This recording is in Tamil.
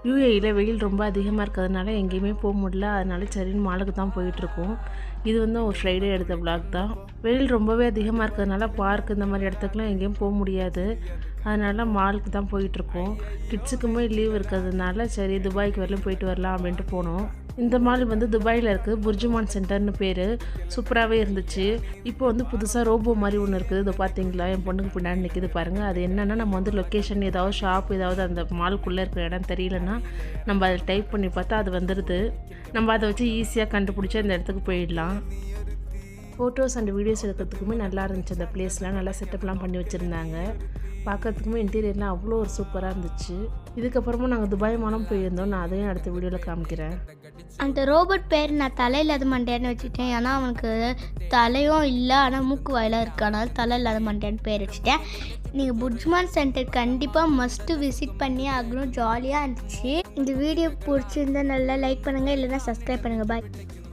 யூஏஇயில் வெயில் ரொம்ப அதிகமாக இருக்கிறதுனால எங்கேயுமே போக முடியல. அதனால சரின்னு மாலுக்கு தான் போயிட்டுருக்கோம். இது வந்து ஒரு ஃப்ரைடே எடுத்த விளாக் தான். வெயில் ரொம்பவே அதிகமாக இருக்கிறதுனால பார்க் இந்த மாதிரி இடத்துக்குலாம் எங்கேயும் போக முடியாது. அதனால் மாலுக்கு தான் போயிட்டுருக்கோம். கிட்ஸுக்குமே லீவ் இருக்கிறதுனால சரி துபாய்க்கு வரலும் போயிட்டு வரலாம் அப்படின்ட்டு போனோம். இந்த மால் வந்து துபாயில் இருக்குது. புர்ஜுமான் சென்டர்னு பேர். சூப்பராகவே இருந்துச்சு. இப்போ வந்து புதுசாக ரோபோ மாதிரி ஒன்று இருக்குது. இதை பார்த்தீங்களா, என் பொண்ணுக்கு பின்னாடி நிற்கிது பாருங்கள். அது என்னென்னா நம்ம வந்து லொக்கேஷன் ஏதாவது ஷாப் ஏதாவது அந்த மாலுக்குள்ளே இருக்கிற இடம் தெரியலன்னா நம்ம அதை டைப் பண்ணி பார்த்தா அது வந்துடுது. நம்ம அதை வச்சு ஈஸியாக கண்டுபிடிச்சி அந்த இடத்துக்கு போயிடலாம். ஃபோட்டோஸ் அண்ட் வீடியோஸ் எடுக்கிறதுக்குமே நல்லா இருந்துச்சு. அந்த பிளேஸ்லாம் நல்லா செட்டப்லாம் பண்ணி வச்சுருந்தாங்க. பார்க்கறதுக்குமே இன்டீரியர்லாம் அவ்வளோ ஒரு சூப்பராக இருந்துச்சு. இதுக்கப்புறமா நாங்கள் துபாய் மாலும் போயிருந்தோம். நான் அதையும் அடுத்த வீடியோவில் காமிக்கிறேன். அந்த ரோபோட் பேர் நான் தலை இல்லாத மண்டையான்னு வச்சுட்டேன். ஏன்னா அவனுக்கு தலையும் இல்லை, ஆனால் மூக்கு வாயிலாக இருக்கு. அதனால் தலை இல்லாத மண்டையான்னு பேர் வச்சுட்டேன். நீங்கள் புர்ஜுமான் சென்டர் கண்டிப்பாக மஸ்ட்டு விசிட் பண்ணி ஆகணும். ஜாலியாக இருந்துச்சு. இந்த வீடியோ பிடிச்சிருந்தா நல்லா லைக் பண்ணுங்கள், இல்லைன்னா சப்ஸ்கிரைப் பண்ணுங்கள். பாய்.